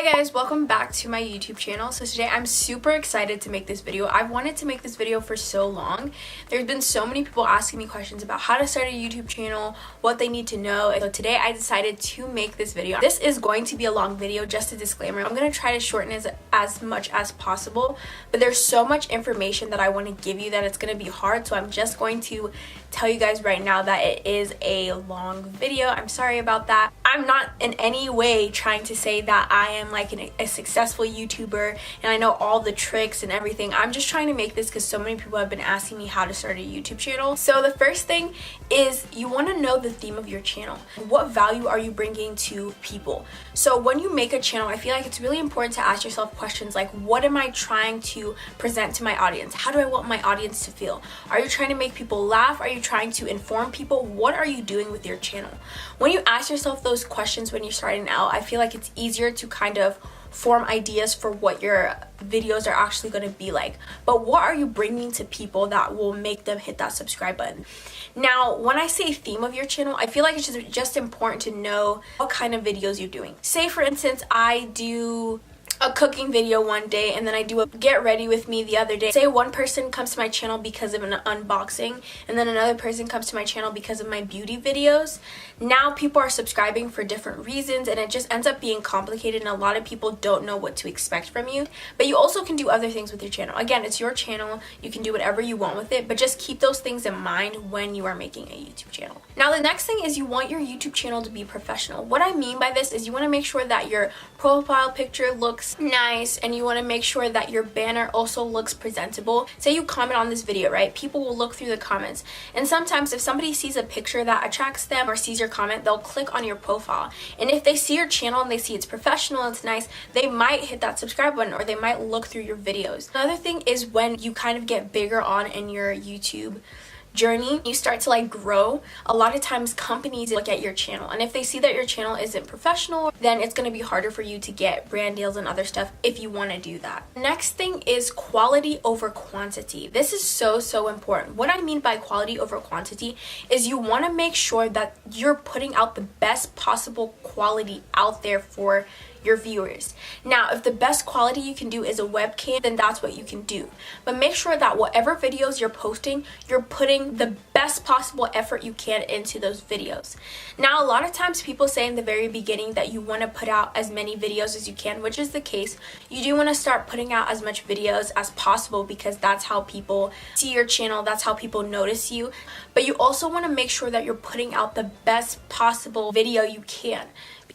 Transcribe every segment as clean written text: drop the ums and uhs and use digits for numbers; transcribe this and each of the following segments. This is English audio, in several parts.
Hi guys, welcome back to my YouTube channel. So today I'm super excited to make this video. I've wanted to make this video for so long. There's been so many people asking me questions about how to start a YouTube channel, what they need to know. And so today I decided to make this video. This is going to be a long video, just a disclaimer. I'm going to try to shorten it as much as possible, but there's so much information that I want to give you that it's going to be hard. So I'm just going to tell you guys right now that it is a long video. I'm sorry about that. I'm not in any way trying to say that I am like a successful YouTuber and I know all the tricks and everything. I'm just trying to make this because so many people have been asking me how to start a YouTube channel. So the first thing is you want to know the theme of your channel. What value are you bringing to people? So when you make a channel, I feel like it's really important to ask yourself questions like, what am I trying to present to my audience? How do I want my audience to feel? Are you trying to make people laugh? Are you trying to inform people? What are you doing with your channel? When you ask yourself those questions when you're starting out, I feel like it's easier to kind of form ideas for what your videos are actually going to be like. But what are you bringing to people that will make them hit that subscribe button? Now, when I say theme of your channel, I feel like it's just important to know what kind of videos you're doing. Say for instance, I do a cooking video one day and then I do a get ready with me the other day. Say one person comes to my channel because of an unboxing and then another person comes to my channel because of my beauty videos. Now people are subscribing for different reasons and it just ends up being complicated and a lot of people don't know what to expect from you. But you also can do other things with your channel. Again, it's your channel. You can do whatever you want with it, but just keep those things in mind when you are making a YouTube channel. Now the next thing is you want your YouTube channel to be professional. What I mean by this is you want to make sure that your profile picture looks nice and you want to make sure that your banner also looks presentable. Say you comment on this video, right? People will look through the comments and sometimes if somebody sees a picture that attracts them or sees your comment, they'll click on your profile, and if they see your channel and they see it's professional, it's nice, they might hit that subscribe button or they might look through your videos. Another thing is when you kind of get bigger on in your YouTube journey, you start to like grow, a lot of times companies look at your channel and if they see that your channel isn't professional, then it's going to be harder for you to get brand deals and other stuff if you want to do that. Next thing is quality over quantity. This is so important. What I mean by quality over quantity is you want to make sure that you're putting out the best possible quality out there for your viewers. Now, if the best quality you can do is a webcam, then that's what you can do. But make sure that whatever videos you're posting, you're putting the best possible effort you can into those videos. Now, a lot of times people say in the very beginning that you want to put out as many videos as you can, which is the case. You do want to start putting out as much videos as possible because that's how people see your channel, that's how people notice you. But you also want to make sure that you're putting out the best possible video you can.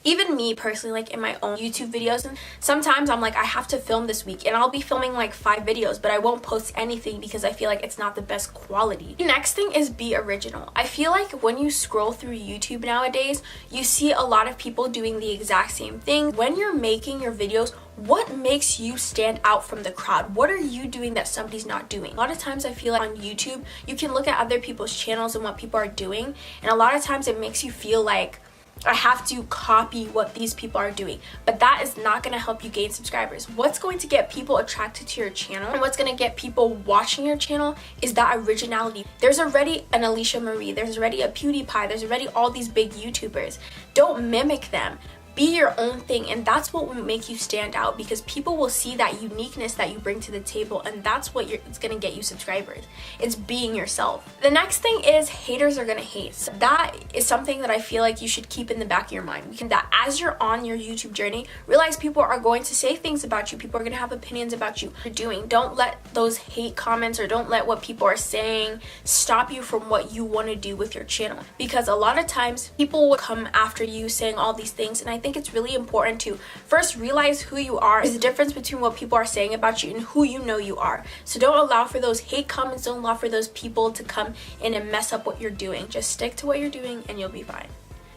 Even me personally, like in my own YouTube videos, and sometimes I'm like, I have to film this week and I'll be filming like 5 videos, but I won't post anything because I feel like it's not the best quality. The next thing is be original. I feel like when you scroll through YouTube nowadays, you see a lot of people doing the exact same thing. When you're making your videos, what makes you stand out from the crowd? What are you doing that somebody's not doing? A lot of times I feel like on YouTube, you can look at other people's channels and what people are doing, and a lot of times it makes you feel like I have to copy what these people are doing, but that is not going to help you gain subscribers. What's going to get people attracted to your channel and what's going to get people watching your channel is that originality. There's already an Alicia Marie, there's already a PewDiePie, there's already all these big YouTubers. Don't mimic them. Be your own thing, and that's what will make you stand out because people will see that uniqueness that you bring to the table, and that's what it's gonna get you subscribers. It's being yourself. The next thing is haters are gonna hate. So that is something that I feel like you should keep in the back of your mind, because that as you're on your YouTube journey, realize people are going to say things about you. People are gonna have opinions about you. You're doing. Don't let those hate comments or don't let what people are saying stop you from what you want to do with your channel, because a lot of times people will come after you saying all these things, and I think it's really important to first realize who you are. There's a difference between what people are saying about you and who you know you are. So don't allow for those hate comments, don't allow for those people to come in and mess up what you're doing. Just stick to what you're doing and you'll be fine.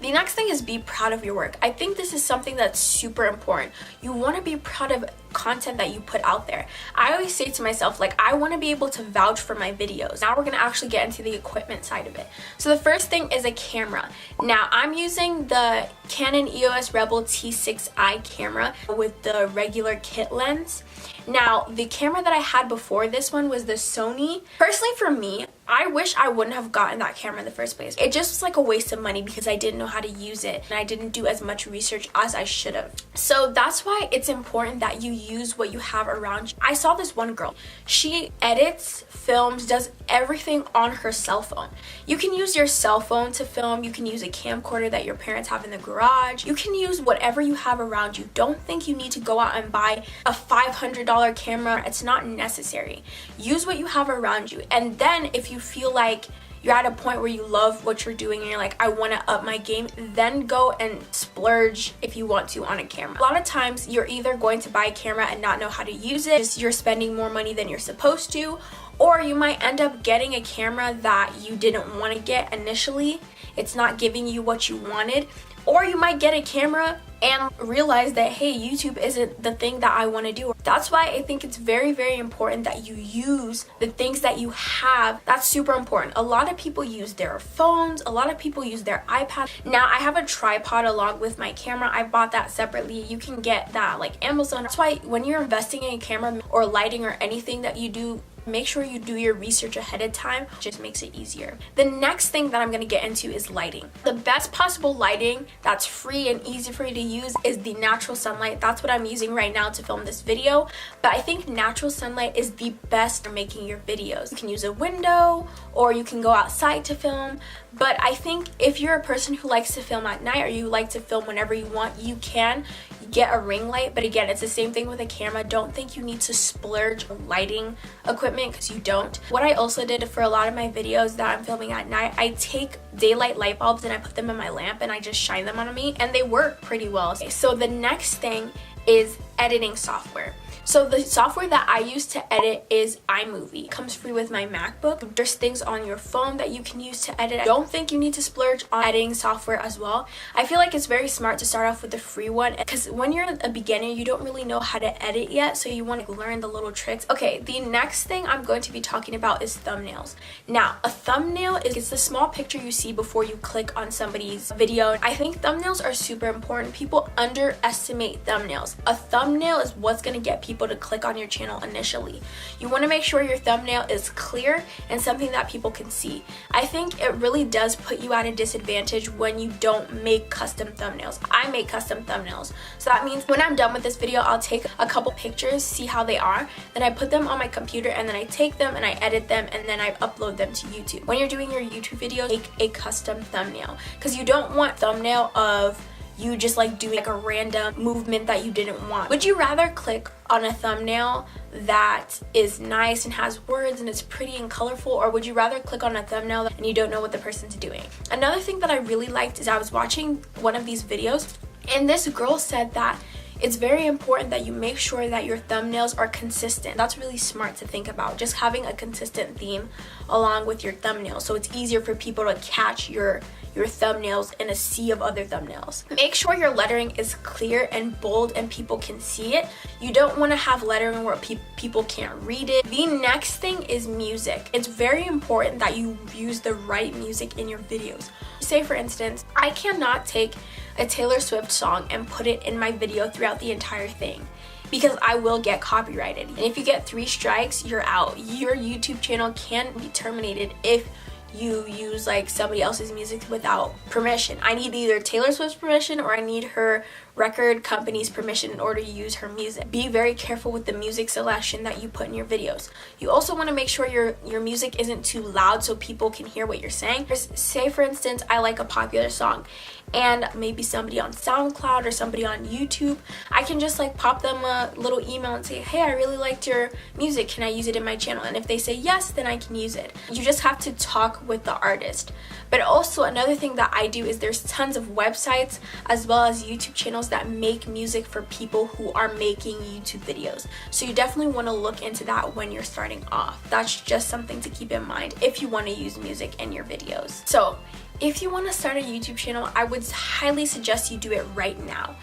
The next thing is be proud of your work. I think this is something that's super important. You want to be proud of content that you put out there. I always say to myself, like, I want to be able to vouch for my videos. Now we're going to actually get into the equipment side of it. So the first thing is a camera. Now I'm using the Canon EOS Rebel T6i camera with the regular kit lens. Now, the camera that I had before this one was the Sony. Personally, for me, I wish I wouldn't have gotten that camera in the first place. It just was like a waste of money because I didn't know how to use it and I didn't do as much research as I should have. So that's why it's important that you use what you have around you. I saw this one girl. She edits, films, does everything on her cell phone. You can use your cell phone to film. You can use a camcorder that your parents have in the garage. You can use whatever you have around you. Don't think you need to go out and buy a $500 camera. It's not necessary. Use what you have around you. And then if you feel like you're at a point where you love what you're doing and you're like, I want to up my game, then go and splurge if you want to on a camera. A lot of times you're either going to buy a camera and not know how to use it, you're spending more money than you're supposed to, or you might end up getting a camera that you didn't want to get initially. It's not giving you what you wanted. Or you might get a camera and realize that, hey, YouTube isn't the thing that I want to do. That's why I think it's very, very important that you use the things that you have. That's super important. A lot of people use their phones. A lot of people use their iPad. Now, I have a tripod along with my camera. I bought that separately. You can get that like Amazon. That's why when you're investing in a camera or lighting or anything that you do, make sure you do your research ahead of time. It just makes it easier. The next thing that I'm going to get into is lighting. The best possible lighting that's free and easy for you to use is the natural sunlight. That's what I'm using right now to film this video. But I think natural sunlight is the best for making your videos. You can use a window or you can go outside to film. But I think if you're a person who likes to film at night or you like to film whenever you want, you can get a ring light. But again, it's the same thing with a camera. Don't think you need to splurge on lighting equipment because you don't. What I also did for a lot of my videos that I'm filming at night, I take daylight light bulbs and I put them in my lamp and I just shine them on me and they work pretty well. Okay, so the next thing is editing software. So the software that I use to edit is iMovie. It comes free with my MacBook. There's things on your phone that you can use to edit. I don't think you need to splurge on editing software as well. I feel like it's very smart to start off with the free one because when you're a beginner, you don't really know how to edit yet, so you want to learn the little tricks. Okay, the next thing I'm going to be talking about is thumbnails. Now, a thumbnail is the small picture you see before you click on somebody's video. I think thumbnails are super important. People underestimate thumbnails. A thumbnail is what's going to get people to click on your channel initially. You want to make sure your thumbnail is clear and something that people can see. I think it really does put you at a disadvantage when you don't make custom thumbnails. I make custom thumbnails. So that means when I'm done with this video, I'll take a couple pictures, see how they are, then I put them on my computer and then I take them and I edit them and then I upload them to YouTube. When you're doing your YouTube videos, make a custom thumbnail because you don't want thumbnail of you just like doing like a random movement that you didn't want. Would you rather click on a thumbnail that is nice and has words and it's pretty and colorful, or would you rather click on a thumbnail and you don't know what the person's doing? Another thing that I really liked is I was watching one of these videos and this girl said that it's very important that you make sure that your thumbnails are consistent. That's really smart to think about, just having a consistent theme along with your thumbnails so it's easier for people to catch your thumbnails in a sea of other thumbnails. Make sure your lettering is clear and bold and people can see it. You don't want to have lettering where people can't read it. The next thing is music. It's very important that you use the right music in your videos. Say for instance, I cannot take a Taylor Swift song and put it in my video throughout the entire thing because I will get copyrighted. And if you get 3 strikes, you're out. Your YouTube channel can be terminated if you use like somebody else's music without permission. I need either Taylor Swift's permission or I need her record company's permission in order to use her music. Be very careful with the music selection that you put in your videos. You also want to make sure your music isn't too loud so people can hear what you're saying. Say for instance, I like a popular song and maybe somebody on SoundCloud or somebody on YouTube, I can just like pop them a little email and say, hey, I really liked your music, can I use it in my channel? And if they say yes, then I can use it. You just have to talk with the artist. But also another thing that I do is there's tons of websites as well as YouTube channels that make music for people who are making YouTube videos. So you definitely want to look into that when you're starting off. That's just something to keep in mind if you want to use music in your videos. So if you want to start a YouTube channel, I would highly suggest you do it right now.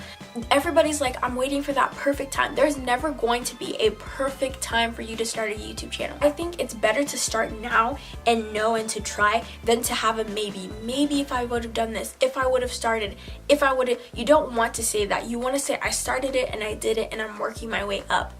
Everybody's like, I'm waiting for that perfect time. There's never going to be a perfect time for you to start a YouTube channel. I think it's better to start now and know and to try than to have a maybe. Maybe if I would have done this, if I would have started, if I would have. You don't want to say that. You want to say, I started it and I did it and I'm working my way up.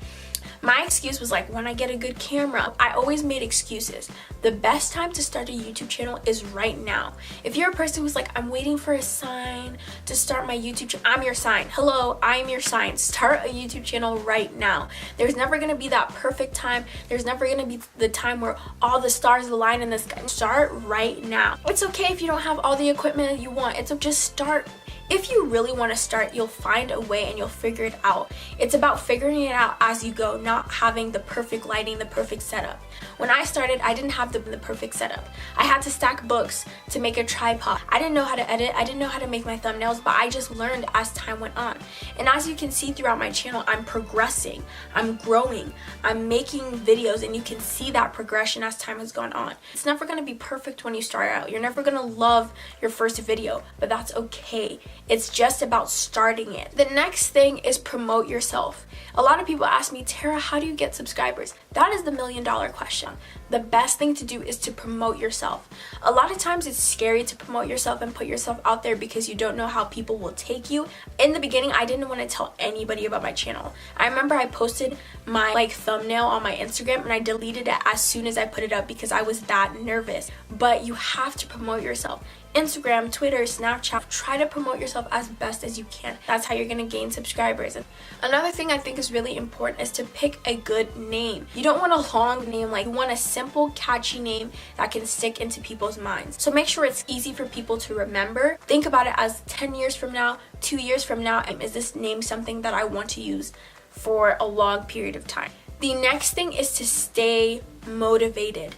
My excuse was like, when I get a good camera. I always made excuses. The best time to start a YouTube channel is right now. If you're a person who's like, I'm waiting for a sign to start my YouTube channel, I'm your sign. Hello, I'm your sign. Start a YouTube channel right now. There's never going to be that perfect time. There's never going to be the time where all the stars align in the sky. Start right now. It's okay if you don't have all the equipment you want. Just start. If you really want to start, you'll find a way and you'll figure it out. It's about figuring it out as you go, not having the perfect lighting, the perfect setup. When I started, I didn't have the perfect setup. I had to stack books to make a tripod. I didn't know how to edit. I didn't know how to make my thumbnails, but I just learned as time went on. And as you can see throughout my channel, I'm progressing. I'm growing. I'm making videos, and you can see that progression as time has gone on. It's never going to be perfect when you start out. You're never going to love your first video, but that's okay. It's just about starting it. The next thing is promote yourself. A lot of people ask me, Tara, how do you get subscribers? That is the $1,000,000 question. The best thing to do is to promote yourself. A lot of times it's scary to promote yourself and put yourself out there because you don't know how people will take you. In the beginning, I didn't want to tell anybody about my channel. I remember I posted my thumbnail on my Instagram and I deleted it as soon as I put it up because I was that nervous. But you have to promote yourself. Instagram, Twitter, Snapchat, try to promote yourself as best as you can. That's how you're going to gain subscribers. Another thing I think is really important is to pick a good name. You don't want a long name, you want a simple, catchy name that can stick into people's minds. So make sure it's easy for people to remember. Think about it as 10 years from now, 2 years from now, and is this name something that I want to use for a long period of time? The next thing is to stay motivated.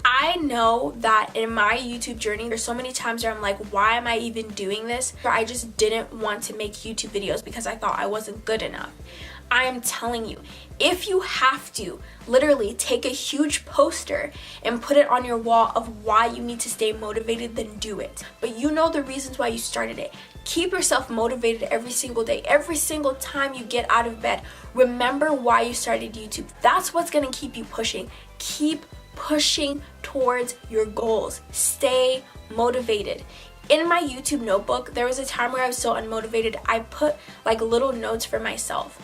I know that in my YouTube journey, there's so many times where I'm like, why am I even doing this? I just didn't want to make YouTube videos because I thought I wasn't good enough. I am telling you, if you have to, literally take a huge poster and put it on your wall of why you need to stay motivated, then do it. But you know the reasons why you started it. Keep yourself motivated every single day. Every single time you get out of bed, remember why you started YouTube. That's what's going to keep you pushing. Keep pushing towards your goals. Stay motivated. In my YouTube notebook, there was a time where I was so unmotivated, I put little notes for myself.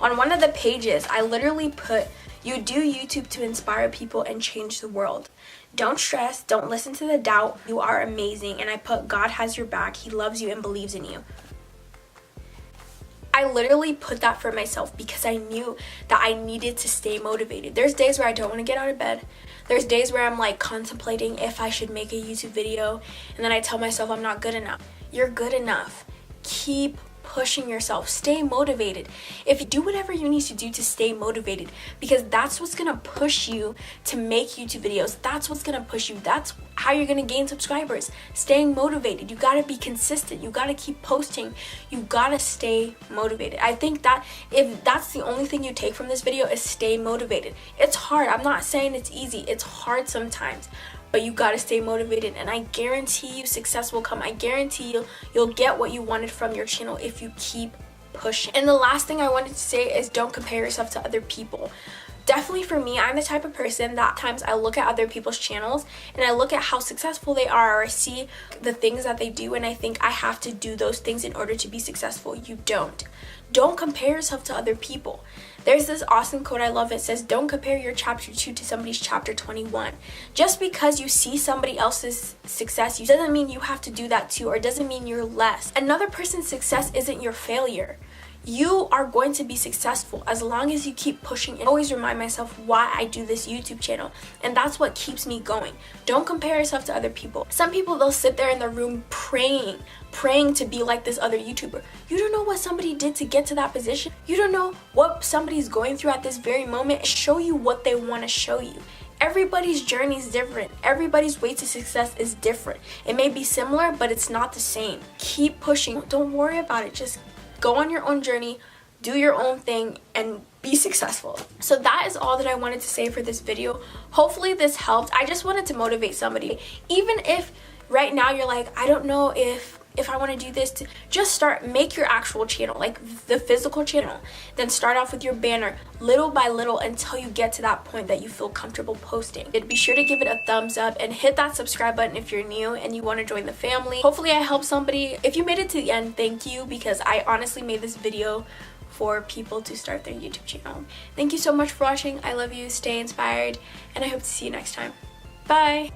On one of the pages, I literally put, you do YouTube to inspire people and change the world. Don't stress, don't listen to the doubt, you are amazing. And I put, God has your back, He loves you and believes in you. I literally put that for myself because I knew that I needed to stay motivated. There's days where I don't want to get out of bed. There's days where I'm contemplating if I should make a YouTube video, and then I tell myself I'm not good enough. You're good enough. Keep pushing yourself. Stay motivated. If you do whatever you need to do to stay motivated, because that's what's gonna push you to make YouTube videos. That's what's gonna push you. That's how you're gonna gain subscribers. Staying motivated. You gotta be consistent. You gotta keep posting. You gotta stay motivated. I think that if that's the only thing you take from this video is stay motivated. It's hard. I'm not saying it's easy. It's hard sometimes. But you gotta stay motivated, and I guarantee you success will come. I guarantee you'll get what you wanted from your channel if you keep pushing. And the last thing I wanted to say is don't compare yourself to other people. Definitely for me, I'm the type of person that times I look at other people's channels and I look at how successful they are, or I see the things that they do, and I think I have to do those things in order to be successful. You don't. Don't compare yourself to other people. There's this awesome quote I love. It says, don't compare your chapter 2 to somebody's chapter 21. Just because you see somebody else's success, it doesn't mean you have to do that too, or it doesn't mean you're less. Another person's success isn't your failure. You are going to be successful as long as you keep pushing. And always remind myself why I do this YouTube channel, and that's what keeps me going. Don't compare yourself to other people. Some people, they'll sit there in their room praying to be like this other YouTuber. You don't know what somebody did to get to that position. You don't know what somebody's going through at this very moment. Show you what they want to show you. Everybody's journey is different. Everybody's way to success is different. It may be similar, but it's not the same. Keep pushing. Don't worry about it. Just go on your own journey, do your own thing, and be successful. So that is all that I wanted to say for this video. Hopefully this helped. I just wanted to motivate somebody. Even if right now you're like, I don't know if if I want to do this, just start, make your actual channel, like the physical channel. Then start off with your banner little by little until you get to that point that you feel comfortable posting. And be sure to give it a thumbs up and hit that subscribe button if you're new and you want to join the family. Hopefully I helped somebody. If you made it to the end, thank you, because I honestly made this video for people to start their YouTube channel. Thank you so much for watching. I love you. Stay inspired, and I hope to see you next time. Bye.